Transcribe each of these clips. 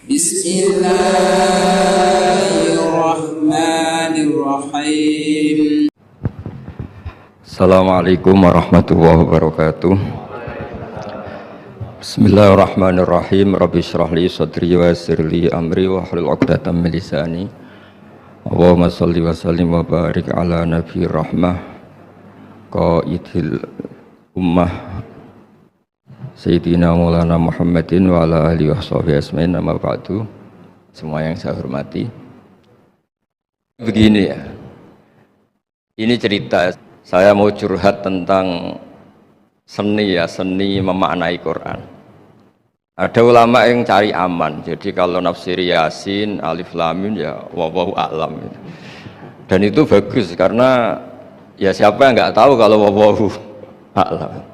Bismillahirrahmanirrahim. Assalamualaikum warahmatullahi wabarakatuh. Bismillahirrahmanirrahim. Rabbi shrah li sadri wa yassir li amri wa hlul 'uqdatam min lisani. Allahumma shalli wa sallim wa barik ala nabi rahmah qaidil ummah Sayyidina Maulana Muhammadin wa ala alihi wa sahbihi asma'in. Amma ba'du. Semua yang saya hormati, begini ya, ini cerita saya mau curhat tentang seni ya, seni memaknai Quran. Ada ulama yang cari aman, jadi kalau nafsir Yasin, Alif Lam Mim ya wallahu a'lam. Dan itu bagus karena ya siapa yang nggak tahu kalau wallahu a'lam.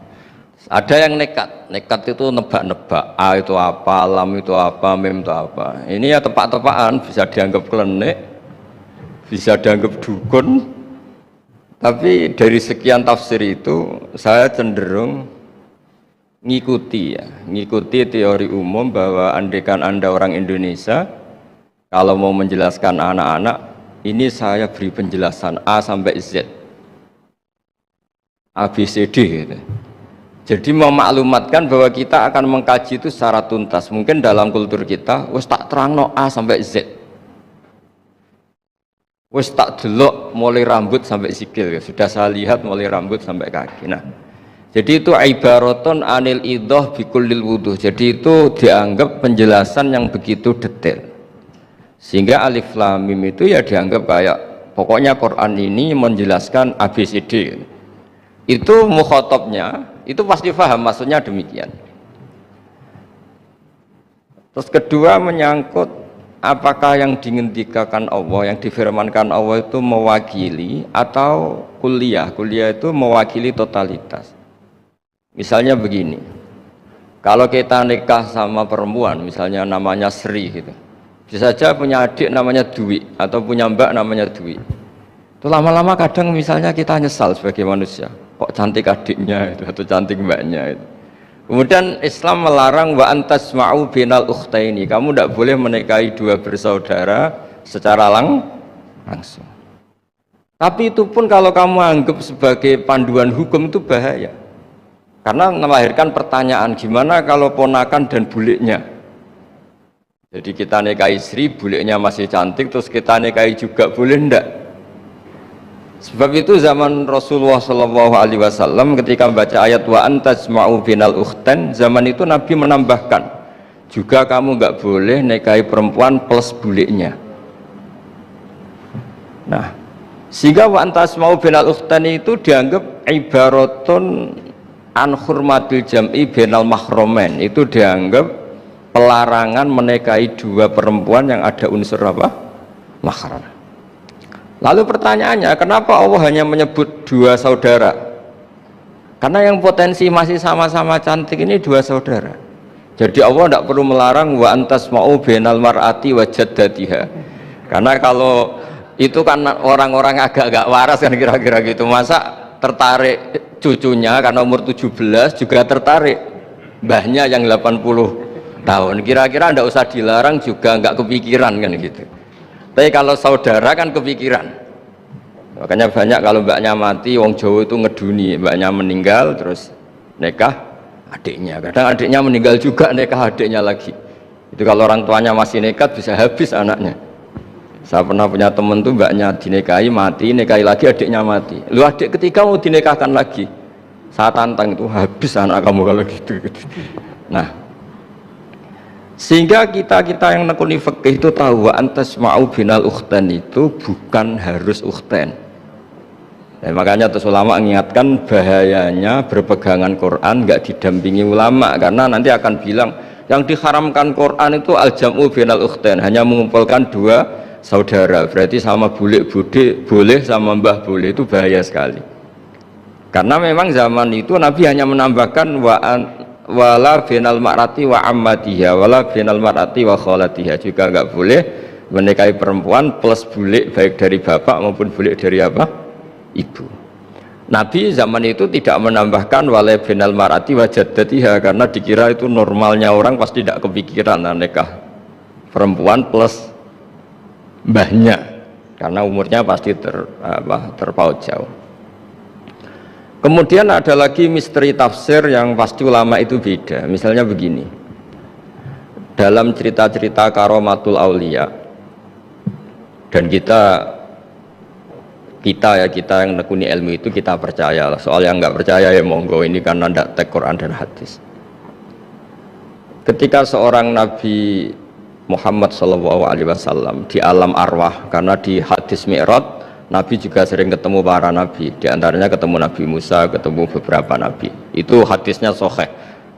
Ada yang nekat itu nebak-nebak, A itu apa, Lam itu apa, Mim itu apa. Ini ya tebak-tebakan, bisa dianggap klenik, bisa dianggap dukun. Tapi dari sekian tafsir itu saya cenderung ngikuti teori umum bahwa andaikan Anda orang Indonesia, kalau mau menjelaskan anak-anak, ini saya beri penjelasan A sampai Z, A, B, C, D gitu. Jadi memaklumatkan bahwa kita akan mengkaji itu secara tuntas. Mungkin dalam kultur kita wis tak terangno A sampai Z, wis tak delok mulai rambut sampai sikil, sudah saya lihat mulai rambut sampai kaki. Nah, jadi itu ibaratun anil idah bikullil wuduh. Jadi itu dianggap penjelasan yang begitu detail, sehingga Alif Lam Mim itu ya dianggap kayak pokoknya Quran ini menjelaskan ABCD. Itu mukhatabnya itu pasti paham maksudnya demikian. Terus kedua menyangkut apakah yang diinginkan Allah, yang difirmankan Allah itu mewakili atau kuliah itu mewakili totalitas. Misalnya begini, kalau kita nikah sama perempuan, misalnya namanya Sri gitu, bisa saja punya adik namanya Dwi atau punya mbak namanya Dwi. Itu lama-lama kadang misalnya kita nyesal sebagai manusia, kok cantik adiknya itu atau cantik mbaknya itu. Kemudian Islam melarang wa antasma'u binal ukhtaini, kamu tidak boleh menikahi dua bersaudara secara langsung. Tapi itu pun kalau kamu anggap sebagai panduan hukum itu bahaya, karena melahirkan pertanyaan gimana kalau ponakan dan buliknya. Jadi kita nikahi Sri, buliknya masih cantik, terus kita nikahi juga, boleh ndak? Sebab itu zaman Rasulullah SAW ketika membaca ayat wa antasma'u binal ukhtan, zaman itu Nabi menambahkan juga kamu nggak boleh nikahi perempuan plus buliknya. Nah, sehingga wa antasma'u binal ukhtan itu dianggap ibaratun an hurmatil jam'i binal mahromen, itu dianggap pelarangan menikahi dua perempuan yang ada unsur apa? Mahram. Lalu pertanyaannya, kenapa Allah hanya menyebut dua saudara? Karena yang potensi masih sama-sama cantik ini dua saudara. Jadi Allah tidak perlu melarang wa antasma'u bainal mar'ati wa jaddatiha. Karena kalau itu kan orang-orang agak-agak waras kan kira-kira gitu. Masa tertarik cucunya karena umur 17 juga tertarik mbahnya yang 80 tahun. Kira-kira tidak usah dilarang juga nggak kepikiran kan gitu. Tapi kalau saudara kan kepikiran. Makanya banyak kalau mbaknya mati, wong Jawa itu ngeduni, mbaknya meninggal terus nikah adiknya. Kadang adiknya meninggal juga nikah adiknya lagi. Itu kalau orang tuanya masih nekat bisa habis anaknya. Saya pernah punya temen tuh mbaknya dinikahi mati, nikahi lagi adiknya mati. Lu adik ketiga mau dinikahkan lagi. Saya tantang itu habis anak kamu kalau gitu. Nah, sehingga kita yang nekuni fikih itu tahu wa antasma'u binal ukhtan itu bukan harus ukhtan. Dan makanya terus ulama mengingatkan bahayanya berpegangan Quran nggak didampingi ulama, karena nanti akan bilang yang diharamkan Quran itu al-jam'u binal ukhtan, hanya mengumpulkan dua saudara, berarti sama bulik bude boleh sama mbah boleh, itu bahaya sekali. Karena memang zaman itu Nabi hanya menambahkan wala binal mar'ati wa ammatiha wala binal mar'ati wa kholatiha, juga enggak boleh menikahi perempuan plus bulik baik dari bapak maupun bulik dari apa? Ibu. Nabi zaman itu tidak menambahkan wala binal mar'ati wa jaddatiha, karena dikira itu normalnya orang pasti tidak kepikiran nikah perempuan plus mbahnya, karena umurnya pasti terpaut jauh. Kemudian ada lagi misteri tafsir yang pasti ulama itu beda. Misalnya begini, dalam cerita-cerita karomatul aulia, dan kita yang nekuni ilmu itu kita percaya. Soal yang nggak percaya ya monggo, ini karena tidak tek Quran dan hadis. Ketika seorang Nabi Muhammad SAW di alam arwah, karena di hadis Mi'raj Nabi juga sering ketemu para nabi, di antaranya ketemu Nabi Musa, ketemu beberapa nabi. Itu hadisnya sahih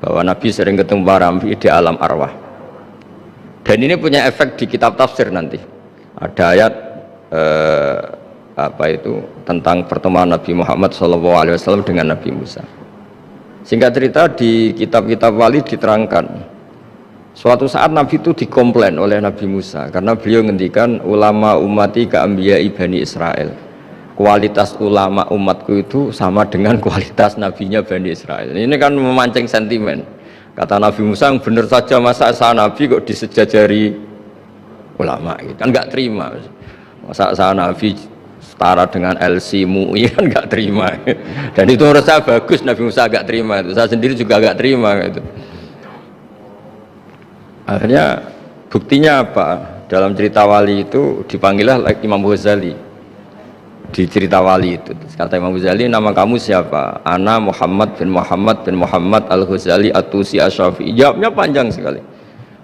bahwa Nabi sering ketemu para nabi di alam arwah. Dan ini punya efek di kitab tafsir nanti. Ada ayat tentang pertemuan Nabi Muhammad SAW dengan Nabi Musa. Singkat cerita di kitab-kitab wali diterangkan, suatu saat Nabi itu dikomplain oleh Nabi Musa karena beliau ngendikan ulama ummati ka'ambiyai Bani Israel. Kualitas ulama umatku itu sama dengan kualitas nabinya Bani Israel. Ini kan memancing sentimen. Kata Nabi Musa, benar saja masa saya Nabi kok disejajari ulama gitu. Kan nggak terima. Masa saya Nabi setara dengan LC MUI, kan nggak terima. Dan itu menurut saya bagus, Nabi Musa agak terima itu. Saya sendiri juga agak terima gitu. Akhirnya buktinya apa? Dalam cerita wali itu dipanggillah Imam Ghazali di cerita wali itu. Kata Imam Ghazali, nama kamu siapa? Ana Muhammad bin Muhammad Al-Ghazali At-Tusi Asy-Syafi'i. Jawabnya panjang sekali.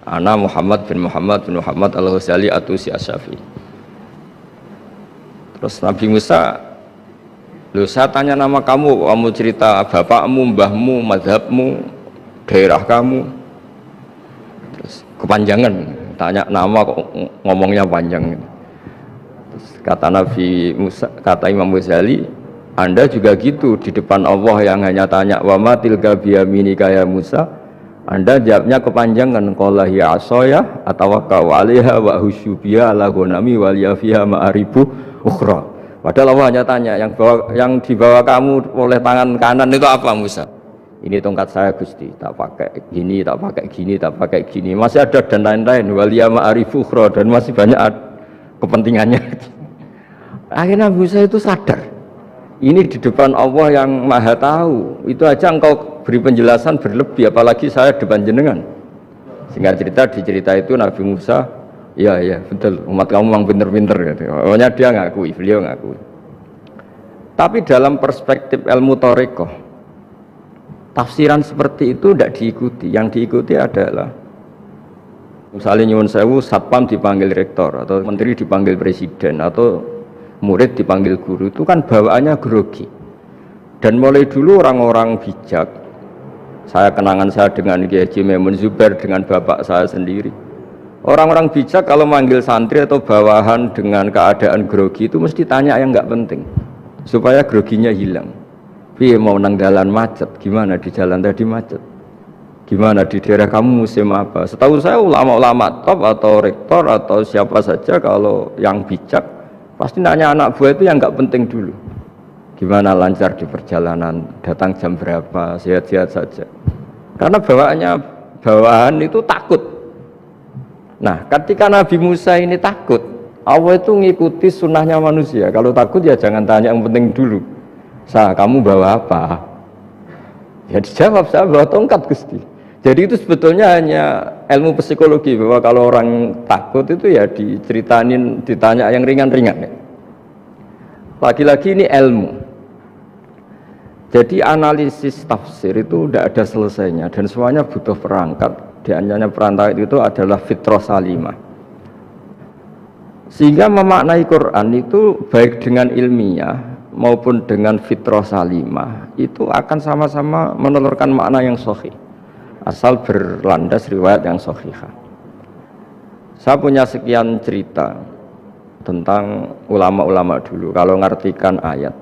Ana Muhammad bin Muhammad Al-Ghazali At-Tusi Asy-Syafi'i. Terus Nabi Musa, loh saya tanya nama kamu cerita bapakmu, mbahmu, mazhabmu, daerah kamu. Kepanjangan, tanya nama kok ngomongnya panjang. Terus kata Nabi Musa, kata Imam Ghazali, Anda juga gitu di depan Allah yang hanya tanya wa ma tilka biyaminika ya Musa, Anda jawabnya kepanjangan, qala hiya asaya atawakkau 'alaiha wa husyubiya ala ghanami wa liya fiha ma'aribu ukhra. Padahal Allah hanya tanya yang dibawa kamu oleh tangan kanan itu apa Musa? Ini tongkat saya Gusti, tak pakai gini, tak pakai gini, tak pakai gini. Masih ada dan lain-lain. Waliya ma'arifu ukhra, dan masih banyak kepentingannya. Akhirnya Musa itu sadar. Ini di depan Allah yang Maha Tahu. Itu aja engkau beri penjelasan berlebih, apalagi saya depan jenengan. Singkat cerita di cerita itu Nabi Musa, ya betul, umat kamu memang pinter-pinter gitu. Pokoknya dia ngakui, beliau ngakui. Tapi dalam perspektif ilmu thariqah, tafsiran seperti itu tidak diikuti. Yang diikuti adalah misalnya nyuwun sewu, satpam dipanggil rektor, atau menteri dipanggil presiden, atau murid dipanggil guru. Itu kan bawaannya grogi. Dan mulai dulu orang-orang bijak, saya kenangan saya dengan Kiai Haji Maimun Zubair, dengan bapak saya sendiri, orang-orang bijak kalau manggil santri atau bawahan dengan keadaan grogi itu mesti tanya yang nggak penting supaya groginya hilang. Mau nang jalan macet, gimana di jalan tadi macet? Gimana di daerah kamu musim apa? Setahu saya ulama-ulama top atau rektor atau siapa saja kalau yang bijak pasti nanya anak buah itu yang nggak penting dulu. Gimana lancar di perjalanan, datang jam berapa, sehat-sehat saja. Karena bawahan itu takut. Nah, ketika Nabi Musa ini takut, Allah itu ngikuti sunnahnya manusia. Kalau takut ya jangan tanya yang penting dulu. Kamu bawa apa? Ya dijawab, saya bawa tongkat Gusti. Jadi itu sebetulnya hanya ilmu psikologi, bahwa kalau orang takut itu ya ditanya yang ringan-ringan. Lagi-lagi ini ilmu. Jadi analisis tafsir itu tidak ada selesainya dan semuanya butuh perangkat. Di antaranya perangkat itu adalah fitrah salimah. Sehingga memaknai Quran itu baik dengan ilmiah maupun dengan fitrah salimah itu akan sama-sama menelurkan makna yang sahih asal berlandas riwayat yang sahihah. Saya punya sekian cerita tentang ulama-ulama dulu kalau ngartikan ayat.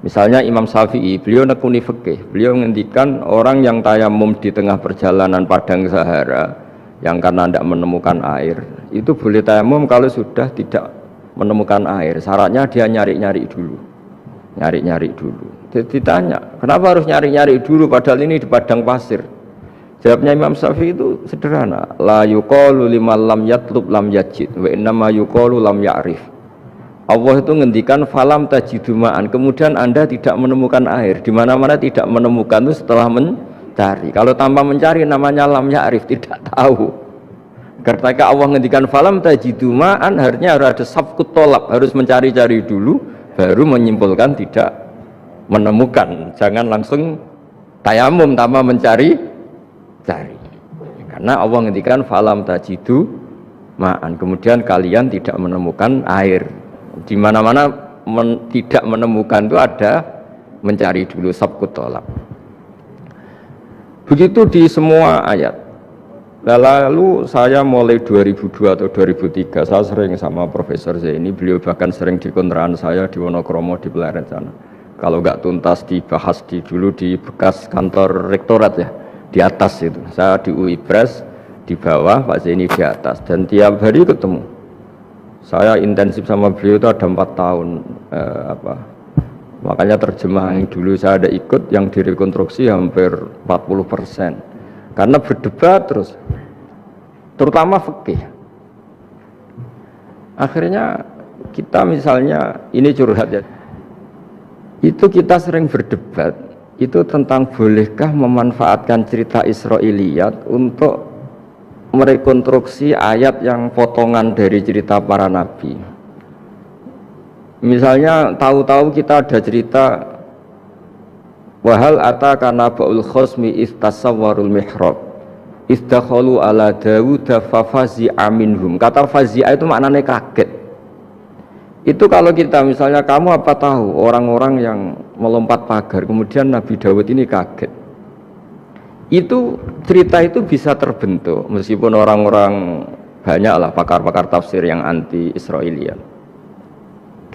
Misalnya Imam Syafi'i, beliau nekuni fikih, beliau ngendikan orang yang tayamum di tengah perjalanan padang Sahara yang karena tidak menemukan air itu boleh tayamum kalau sudah tidak menemukan air. Syaratnya dia nyari-nyari dulu. Jadi ditanya, kenapa harus nyari-nyari dulu padahal ini di padang pasir? Jawabnya Imam Syafi'i itu sederhana, la yuqalu liman lam yatlub lam yajid wa innama yuqalu lam ya'rif. Allah itu ngendikan falam tajiduma'an, kemudian Anda tidak menemukan air, di mana-mana tidak menemukan itu setelah mencari. Kalau tanpa mencari namanya lam ya'rif, tidak tahu. Ketika Allah ngendikan falam tajiduma'an, harusnya harus ada sabqut tolab, harus mencari-cari dulu baru menyimpulkan tidak menemukan. Jangan langsung tayamum tanpa mencari cari, karena Allah ngendikan falam tajidu ma'an, kemudian kalian tidak menemukan air. Di mana-mana tidak menemukan itu ada mencari dulu sabqut tolab. Begitu di semua ayat. Lalu saya mulai 2002 atau 2003 saya sering sama Profesor Zaini, beliau bahkan sering di kontrakan saya di Wonokromo di Pleret sana. Kalau nggak tuntas dibahas dulu di bekas kantor rektorat ya, di atas itu. Saya di UI Pres di bawah, Pak Zaini di atas, dan tiap hari ketemu. Saya intensif sama beliau itu ada 4 tahun. Makanya terjemahan yang dulu saya ada ikut, yang direkonstruksi hampir 40%. Karena berdebat terus, terutama fikih. Akhirnya kita misalnya, ini curhat ya, itu kita sering berdebat itu tentang bolehkah memanfaatkan cerita Israiliyat untuk merekonstruksi ayat yang potongan dari cerita para nabi. Misalnya tahu-tahu kita ada cerita wahal ataka naba'ul khosmi istasawwarul mihrab istakhalu ala Dawud fafazi'a minhum. Kata fazi'a itu maknanya kaget. Itu kalau kita misalnya, kamu apa tahu orang-orang yang melompat pagar kemudian Nabi Dawud ini kaget, itu cerita itu bisa terbentuk meskipun orang-orang banyaklah pakar-pakar tafsir yang anti Israiliyat,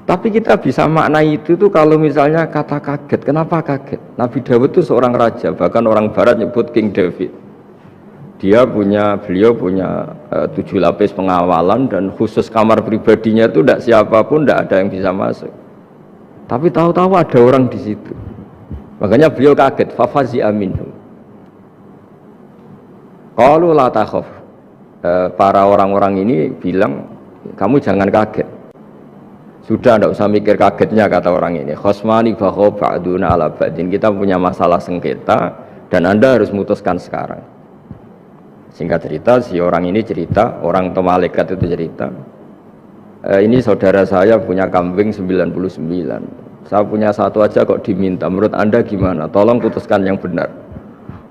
tapi kita bisa maknai itu tuh kalau misalnya kata kaget. Kenapa kaget? Nabi Dawud itu seorang raja, bahkan orang barat nyebut King David. Beliau punya 7 lapis pengawalan, dan khusus kamar pribadinya itu tidak siapapun, tidak ada yang bisa masuk. Tapi tahu-tahu ada orang di situ, makanya beliau kaget. Fafazi'a minhum. Qalu la takhaf. Para orang-orang ini bilang, kamu jangan kaget. Sudah, tidak usah mikir kagetnya, kata orang ini. Khosmani fakho ba'duna ala ba'din. Kita punya masalah sengketa dan Anda harus memutuskan sekarang. Singkat cerita, si orang ini cerita, orang atau malaikat itu cerita, ini saudara saya punya kambing 99, saya punya 1 aja kok diminta, menurut Anda gimana? Tolong putuskan yang benar.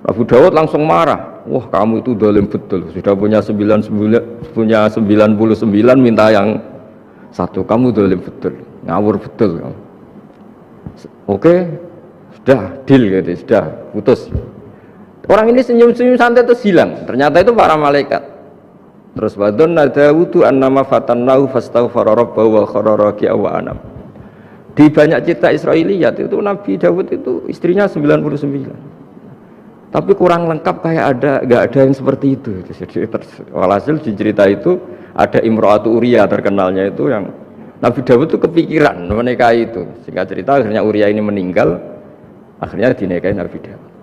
Abu Dawud langsung marah, wah kamu itu dolim betul, sudah punya 99 minta yang 1, kamu dolim betul, ngawur betul kamu. Oke, sudah deal gitu, sudah putus. Orang ini senyum-senyum santai terus hilang. Ternyata itu para malaikat. Terus wadonna Dawudu annama fatannahu fastaghfara rabbahu wa kharra raki'a wa anam. Di banyak cerita Israiliyat itu Nabi Dawud itu istrinya 99. Tapi kurang lengkap, kayak enggak ada yang seperti itu. Jadi walhasil di cerita itu ada Imro'atu Uria terkenalnya itu, yang Nabi Dawud itu kepikiran menikahi itu. Singkat cerita akhirnya Uria ini meninggal, akhirnya dinikahi Nabi Dawud.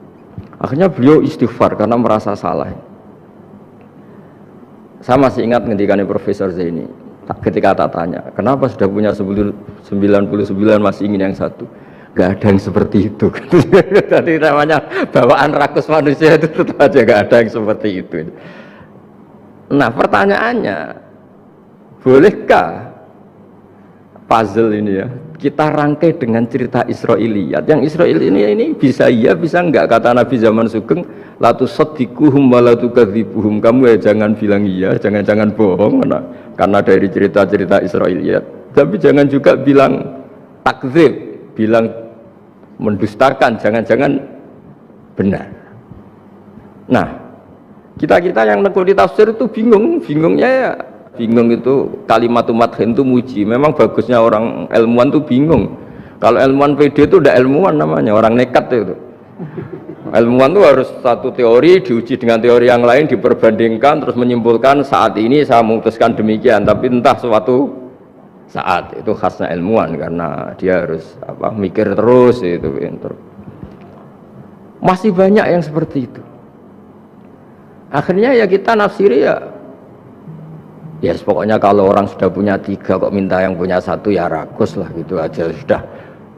Akhirnya beliau istighfar karena merasa salah. Saya masih ingat ngendikannya Profesor Zaini ketika tak tanya, kenapa sudah punya 99 masih ingin yang 1? Gak ada yang seperti itu. Tadi namanya bawaan rakus manusia itu tetap aja gak ada yang seperti itu. Nah pertanyaannya, bolehkah puzzle ini ya kita rangkai dengan cerita Israiliyat? Yang Israil ini bisa iya bisa enggak. Kata Nabi zaman Sugeng, la tusaddiquhum wa la tukadzibuhum. Kamu ya jangan bilang iya, jangan bohong karena dari cerita-cerita Israiliyat. Tapi jangan juga bilang takdzib, bilang mendustakan, jangan-jangan benar. Nah, kita yang nekuni tafsir itu bingungnya ya. Bingung itu kalimat madhin itu muji. Memang bagusnya orang ilmuwan itu bingung. Kalau ilmuwan PD itu udah ilmuwan namanya, orang nekat itu. Ilmuwan itu harus satu teori diuji dengan teori yang lain, diperbandingkan terus menyimpulkan saat ini saya memutuskan demikian, tapi entah suatu saat. Itu khasnya ilmuwan karena dia harus mikir terus itu. Masih banyak yang seperti itu. Akhirnya ya kita nafsiri ya pokoknya kalau orang sudah punya 3 kok minta yang punya 1 ya ragus lah, gitu aja sudah.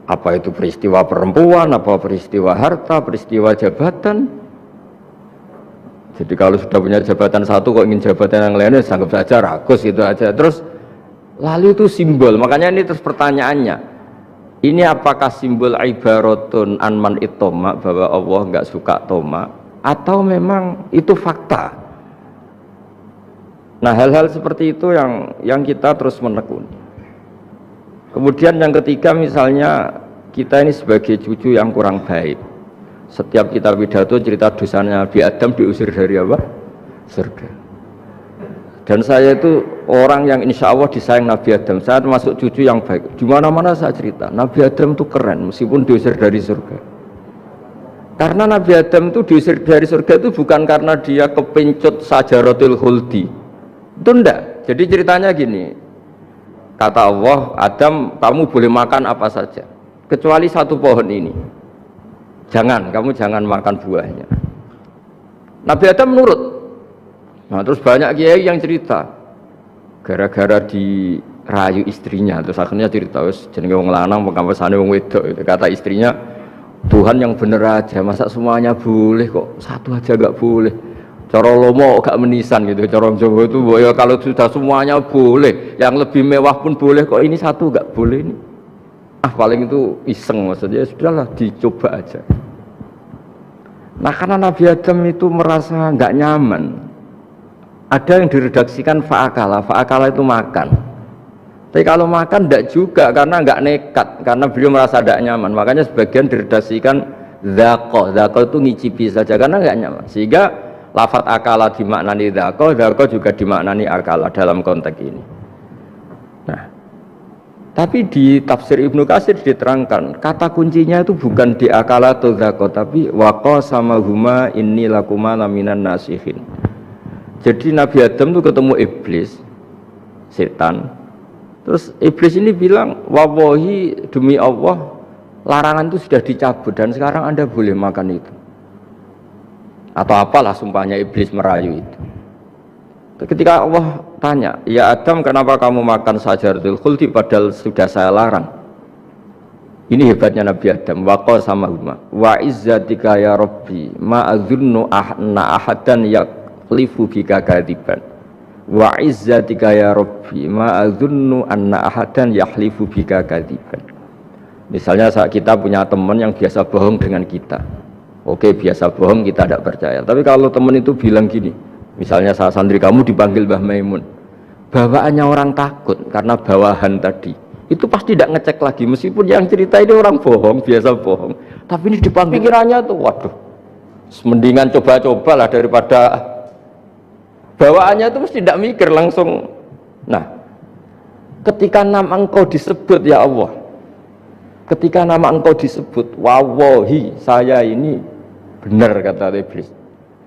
Apa itu peristiwa perempuan, apa peristiwa harta, peristiwa jabatan. Jadi kalau sudah punya jabatan 1 kok ingin jabatan yang lainnya, anggap saja ragus, gitu aja. Terus lalu itu simbol, makanya ini terus pertanyaannya, ini apakah simbol ibaratun anman itoma, bahwa Allah nggak suka toma, atau memang itu fakta? Nah, hal-hal seperti itu yang kita terus menekuni. Kemudian yang ketiga, misalnya kita ini sebagai cucu yang kurang baik, setiap kita pidato cerita dosanya Nabi Adam diusir dari apa? Surga. Dan saya itu orang yang insya Allah disayang Nabi Adam. Saya termasuk cucu yang baik. Di mana-mana saya cerita Nabi Adam itu keren meskipun diusir dari surga. Karena Nabi Adam itu diusir dari surga itu bukan karena dia kepencut sajaratul khuldi. Itu enggak. Jadi ceritanya gini, kata Allah, Adam kamu boleh makan apa saja kecuali 1 pohon ini, kamu jangan makan buahnya. Nabi Adam menurut. Nah terus banyak kiai yang cerita gara-gara dirayu istrinya, terus akhirnya cerita wis jenenge wong lanang pengampesane wong wedok itu, kata istrinya, Tuhan yang bener aja, masa semuanya boleh kok 1 aja enggak boleh. Cara lomo gak menisan gitu, cara Jawa itu ya kalau sudah semuanya boleh, yang lebih mewah pun boleh, kok ini 1 gak boleh ini. Paling itu iseng, maksudnya sudahlah dicoba aja. Nah karena Nabi Adam itu merasa gak nyaman, ada yang diredaksikan fa'akala itu makan. Tapi kalau makan tidak juga, karena nggak nekat, karena beliau merasa tidak nyaman. Makanya sebagian diredaksikan zaqo itu ngicipi saja karena nggak nyaman. Sehingga lafadz akala dimaknani zaqo juga dimaknani akala dalam konteks ini. Nah, tapi di tafsir Ibnu Katsir diterangkan kata kuncinya itu bukan di akala atau zaqo, tapi waqa sama huma inni lakuma laminan nasihin. Jadi Nabi Adam itu ketemu iblis, setan. Terus iblis ini bilang, wallahi demi Allah, larangan itu sudah dicabut dan sekarang Anda boleh makan itu. Atau apalah sumpahnya iblis merayu itu. Ketika Allah tanya, ya Adam kenapa kamu makan sajaratul khuldi padahal sudah saya larang? Ini hebatnya Nabi Adam. Waqa sama huma wa izzatika ya Rabbi ma adzunnu anna ahadan yakhlifu bika kadiban. Wa izzatika ya Rabbi ma adzunnu anna ahadan yahlifu bika kadiban. Misalnya saat kita punya teman yang biasa bohong dengan kita. Oke, biasa bohong, kita tidak percaya. Tapi kalau teman itu bilang gini, misalnya saat santri kamu dipanggil Mbah Maimun, bawaannya orang takut karena bawahan tadi, itu pasti tidak ngecek lagi, meskipun yang cerita ini orang bohong, biasa bohong, tapi ini dipanggil pikirannya tuh, waduh, mendingan coba-coba lah daripada bawaannya itu mesti tidak mikir langsung. Nah, ketika nama engkau disebut ya Allah, ketika nama engkau disebut, wallahi saya ini benar, kata iblis,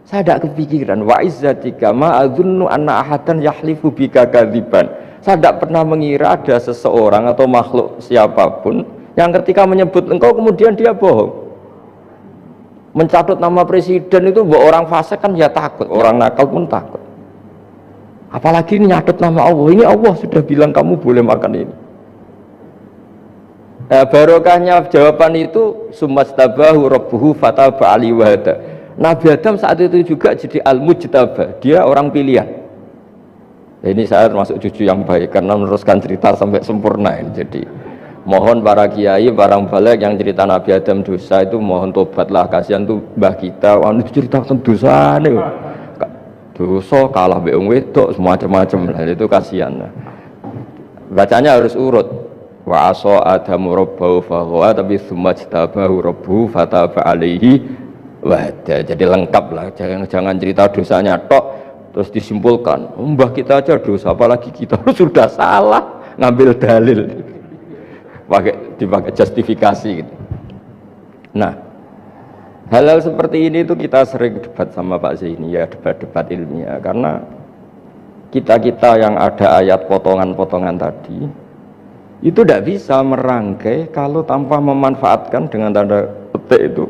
saya tidak kepikiran, wa izzatika ma adzunnu anna ahadan yahlifu bika kadziban, saya tidak pernah mengira ada seseorang atau makhluk siapapun yang ketika menyebut engkau kemudian dia bohong. Mencatut nama presiden itu buat orang fasik kan ya takut, orang nakal pun takut, apalagi ini nyatut nama Allah. Ini Allah sudah bilang kamu boleh makan ini. Barokahnya jawaban itu sumastabahu rabbuhu fataba ali wahada. Nabi Adam saat itu juga jadi al-mujtaba, dia orang pilihan. Ini saya termasuk cucu yang baik karena meneruskan cerita sampai sempurna ini. Jadi mohon para kiai, para balik yang cerita Nabi Adam dosa itu mohon tobatlah, kasihan tuh mbah kita cerita tentang dosa nih, dosa kalah beung wedok semacam-macam lah, itu kasihan. Bacanya harus urut. Wa asa adamu rabbahu faghwa, tapi tsumma jtabahu rabbuhu fataba alaihi wahda. Jadi lengkap lah, jangan cerita dosanya tok terus disimpulkan mbah kita aja dosa, apalagi kita sudah salah ngambil dalil dipakai justifikasi gitu. Nah, hal-hal seperti ini itu kita sering debat sama Pak Zaini, ya debat-debat ilmiah, karena kita yang ada ayat potongan-potongan tadi itu tidak bisa merangkai kalau tanpa memanfaatkan dengan tanda petik itu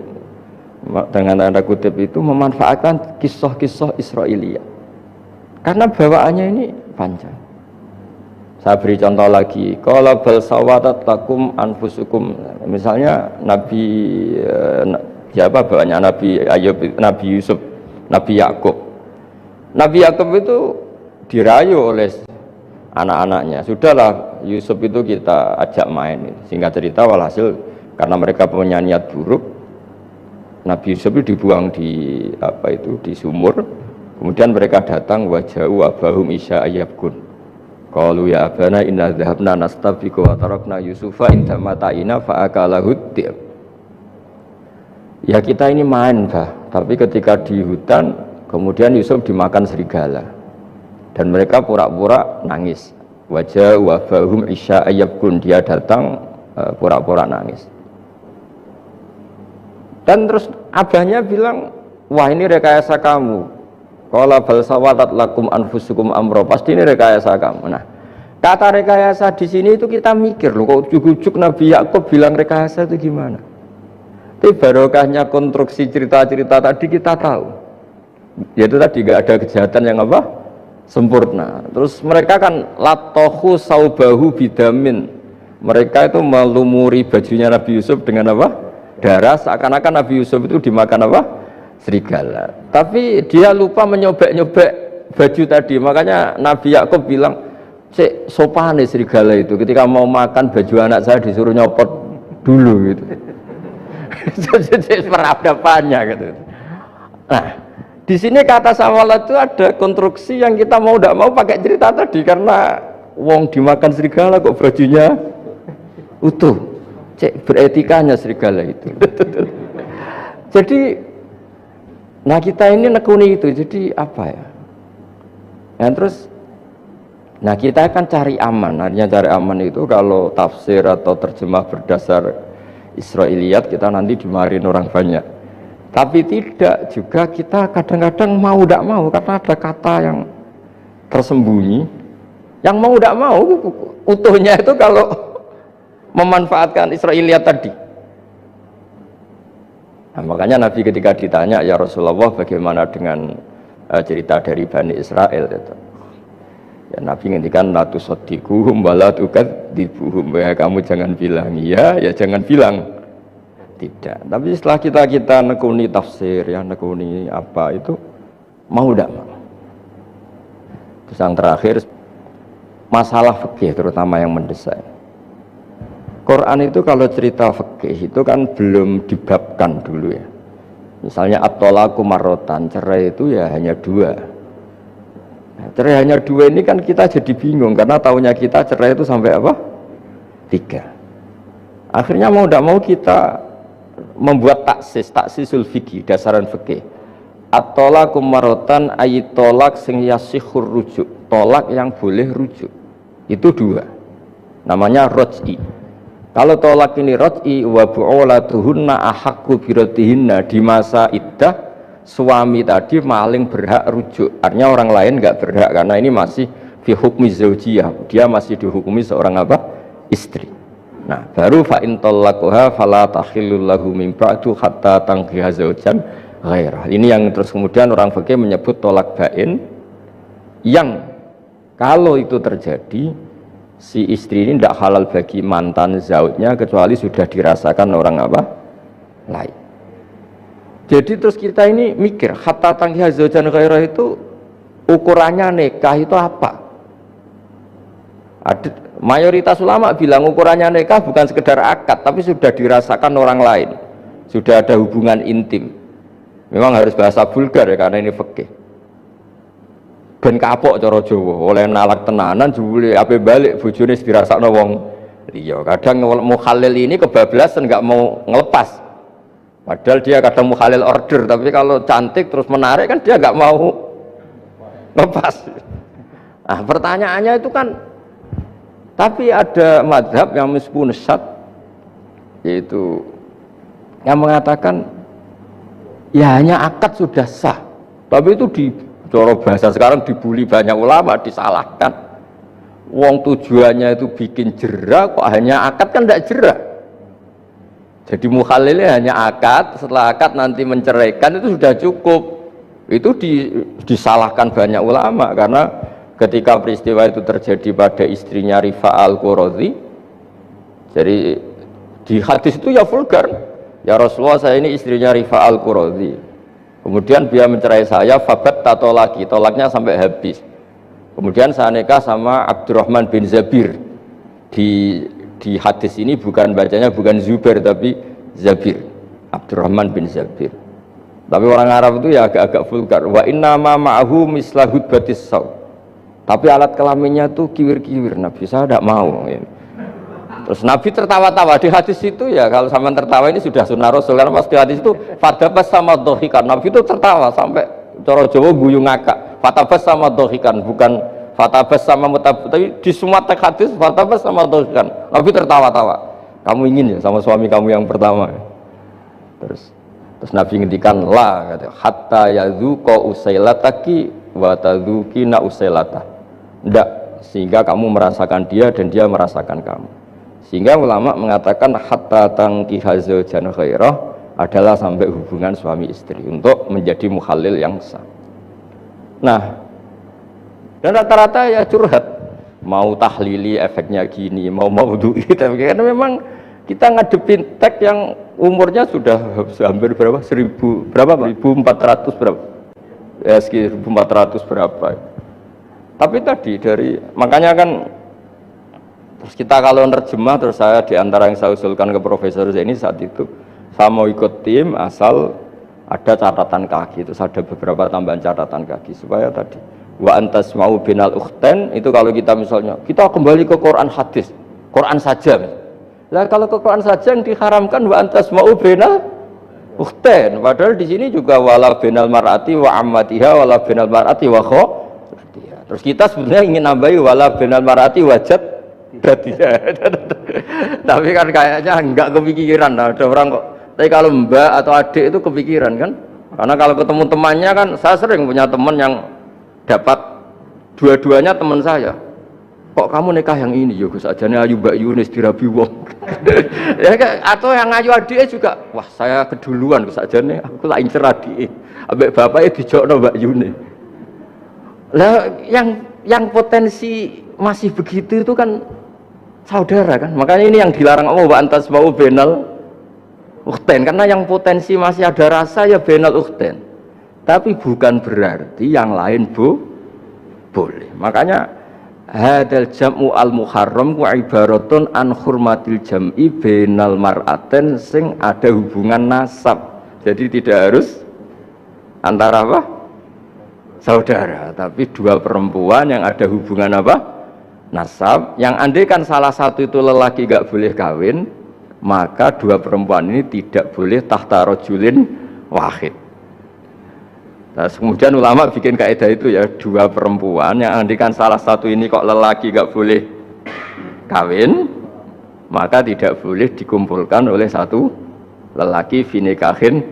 dengan tanda kutip itu memanfaatkan kisah-kisah Israiliyah karena bawaannya ini panjang. Saya beri contoh lagi, qala bal sawatat lakum anfusukum, misalnya Nabi siapa bawaannya, Nabi Ayub, Nabi Yusuf, Nabi Yakub. Nabi Yakub itu dirayu oleh anak-anaknya, sudahlah Yusuf itu kita ajak main. Singkat cerita walhasil karena mereka punya niat buruk, Nabi Yusuf itu dibuang di di sumur. Kemudian mereka datang waja'u abahum isya ayyabkun. Qalu ya abana inna dhahabna nastabiqu wa tarakna Yusufa inda mata'ina fa'akalahu dhi'b. Ya kita ini main, Bah, tapi ketika di hutan kemudian Yusuf dimakan serigala. Dan mereka pura-pura nangis. Waja'u abahum isya ayyabkun, dia datang pura-pura nangis. Dan terus abahnya bilang, wah ini rekayasa kamu. Qala bal sawatat lakum anfusukum amro, pasti ini rekayasa kamu. Nah, kata rekayasa di sini itu kita mikir loh, kok ujuk-ujuk Nabi Yakub bilang rekayasa itu gimana? Tapi barokahnya konstruksi cerita-cerita tadi kita tahu. Yaitu tadi nggak ada kejahatan yang apa? Sempurna. Terus mereka kan latohu saubahu bidamin. Mereka itu melumuri bajunya Nabi Yusuf dengan apa? Darah, seakan-akan Nabi Yusuf itu dimakan apa? Serigala. Tapi dia lupa menyobek-nyobek baju tadi. Makanya Nabi Yakub bilang, cek sopane serigala itu ketika mau makan baju anak saya disuruh nyopot dulu gitu. Jadi peradabannya gitu. Nah, di sini kata sawala itu ada konstruksi yang kita mau tidak mau pakai cerita tadi, karena wong dimakan serigala kok bajunya utuh. Cek beretikanya serigala itu. Jadi nah kita ini nekuni itu, jadi apa ya? Nah terus, nah kita akan cari aman. Artinya cari aman itu kalau tafsir atau terjemah berdasar Israiliyat kita nanti dimarin orang banyak. Tapi tidak juga kita kadang-kadang mau tidak mau karena ada kata yang tersembunyi. Yang mau tidak mau utuhnya itu kalau memanfaatkan Israiliyat tadi. Nah, makanya Nabi ketika ditanya, ya Rasulullah bagaimana dengan cerita dari Bani Israel itu. Ya, Nabi ngendikan la tusaddiquhum wa la tukadzibuhum. Ya, kamu jangan bilang iya, ya jangan bilang tidak. Tapi setelah kita nekuni tafsir, ya nekuni apa itu mau tidak mau. Terus yang terakhir masalah fikih terutama yang mendesak. Quran itu kalau cerita fikih itu kan belum dibabkan dulu ya. Misalnya at-thalaqu marratan, cerai itu ya hanya 2. Nah, cerai hanya 2 ini kan kita jadi bingung karena taunya kita cerai itu sampai apa? 3. Akhirnya mau tidak mau kita membuat taksisul fikih, dasaran fikih. At-thalaqu marratan ayat tolak sing yasihur rujuk, tolak yang boleh rujuk. Itu 2. Namanya raj'i. Kalau tolak ini raj'i wa bu'ulatuhunna ahaqqu biradihinna, di masa iddah suami tadi paling berhak rujuk. Artinya orang lain enggak berhak karena ini masih fi hukmi zaujiyah. Dia masih dihukumi seorang apa? Istri. Nah, baru fa in talaqaha fala tahillu lahu min ba'du hatta tankiha zaujan ghairah. Ini yang terus kemudian orang fikih menyebut tolak bain, yang kalau itu terjadi si istri ini tidak halal bagi mantan zaujnya kecuali sudah dirasakan orang apa? Lain. Jadi terus kita ini mikir, hatta tankiha zaujan ghairah itu ukurannya nikah itu apa? Mayoritas ulama bilang ukurannya nikah bukan sekedar akad, tapi sudah dirasakan orang lain, sudah ada hubungan intim. Memang harus bahasa vulgar ya karena ini fikih. Ben kapok cara Jawa, oleh nalak tenanan jebule ape balik bojone dirasakno wong liya. Kadang mukhalil ini kebablasan enggak mau ngelepas. Padahal dia kadang mukhalil order, tapi kalau cantik terus menarik kan dia enggak mau lepas. Nah, pertanyaannya itu kan, tapi ada madhab yang meskipun syad, yaitu yang mengatakan ya hanya akad sudah sah, tapi itu di cara bahasa sekarang dibully banyak ulama, disalahkan. Wong tujuannya itu bikin jerah, kok hanya akad kan tidak jerah. Jadi mukhalilnya hanya akad, setelah akad nanti menceraikan itu sudah cukup. Itu disalahkan banyak ulama karena ketika peristiwa itu terjadi pada istrinya Rifa al-Qurazi, jadi di hadis itu ya vulgar, ya Rasulullah saya ini istrinya Rifa al-Qurazi, kemudian dia mencerai saya, fabat tato lagi, tolaknya sampai habis, kemudian saya nikah sama Abdurrahman bin Zabir. Di hadis ini bukan bacanya bukan Zubair tapi Zabir, Abdurrahman bin Zabir. Tapi orang Arab itu ya agak-agak vulgar. Wa inna ma ma'ahu mislahud batis saw. Tapi alat kelaminnya tuh kiwir-kiwir. Nabi saya tidak mau. Terus Nabi tertawa-tawa di hadis itu ya. Kalau sama tertawa ini sudah sunnah Rasul. Karena pas di hadis itu fatabas sama dohikan. Nabi itu tertawa sampai cara Jawa guyu ngakak. Fatabas sama dohikan, bukan fatabas sama mutab. Tapi di semua teks hadis fatabas sama dohikan. Nabi tertawa-tawa. Kamu ingin ya sama suami kamu yang pertama. Terus Nabi ngendikan la kata hatta yadzuqa usailataki wa tadzukina usailata. Ndak, sehingga kamu merasakan dia dan dia merasakan kamu. Sehingga ulama mengatakan hatta tangkiha zaujan khairah adalah sampai hubungan suami istri untuk menjadi muhalil yang sah. Nah, dan rata-rata ya curhat, mau tahlili efeknya gini, mau maudhu'i, karena memang kita ngadepin teks yang umurnya sudah hampir berapa? 1000 berapa Pak? 1400 berapa? Ya sekitar 1400 berapa. Tapi tadi dari makanya kan terus kita kalau nerjemah, terus saya diantara yang saya usulkan ke Profesor Zaini saat itu saya mau ikut tim asal ada catatan kaki, terus ada beberapa tambahan catatan kaki supaya tadi wa antas mau binal ukhten itu kalau kita misalnya kita kembali ke Quran hadis, Quran saja. Lah kalau ke Quran saja yang diharamkan wa antas mau binal ukhten, padahal di sini juga wala binal mar'ati wa ammatiha wala binal mar'ati wa khalatiha. Terus kita sebenarnya ingin nambahi wala binal mar'ati wajat datiha. Tapi kan kayaknya enggak kepikiran, ada orang kok. Tapi kalau mbak atau adik itu kepikiran kan? Karena kalau ketemu temannya kan, saya sering punya teman yang dapat dua-duanya teman saya. Kok kamu nikah yang ini? Ya Gus ajane ayu Mbak Yunis dirabi wong. Ya atau yang ayu adike juga, wah saya keduluan Gus ajane aku lak incer adike. Ambek bapake dijokno Mbak Yunis. Lah yang potensi masih begitu itu kan saudara kan. Makanya ini yang dilarang Allah wa antas mau benal ukhten, karena yang potensi masih ada rasa ya benal ukhten. Tapi bukan berarti yang lain boleh. Makanya hadal jam'u al muharram wa ibaratun an hurmatil jam'i bainal mar'aten sing ada hubungan nasab. Jadi tidak harus antara apa? Saudara, tapi dua perempuan yang ada hubungan apa? Nasab. Yang andai kan salah satu itu lelaki gak boleh kawin, maka dua perempuan ini tidak boleh tahta rajulin wahid. Nah, kemudian ulama bikin kaidah itu ya, dua perempuan yang andikan salah satu ini kok lelaki gak boleh kawin, maka tidak boleh dikumpulkan oleh satu lelaki finikahin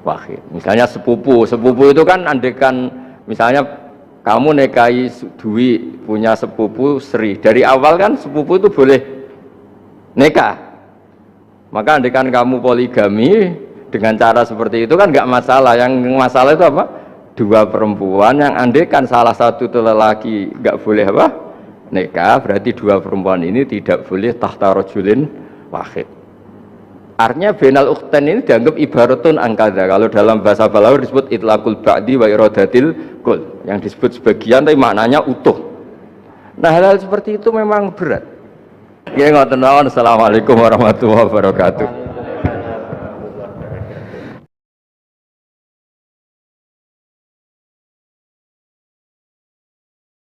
wahid. Misalnya sepupu itu kan andikan misalnya kamu nikahi Dwi punya sepupu Sri, dari awal kan sepupu itu boleh nikah, maka andikan kamu poligami dengan cara seperti itu kan nggak masalah. Yang masalah itu apa? Dua perempuan yang andekan salah satu itu lelaki nggak boleh apa nikah, berarti dua perempuan ini tidak boleh tahta rajulin wahid. Artinya benal ukhten ini dianggap ibaratun angkada. Kalau dalam bahasa Balaghah disebut itlaqul ba'di wa iradatil kul, yang disebut sebagian tapi maknanya utuh. Nah hal-hal seperti itu memang berat. Ya ngoten mawon. Assalamualaikum warahmatullahi wabarakatuh.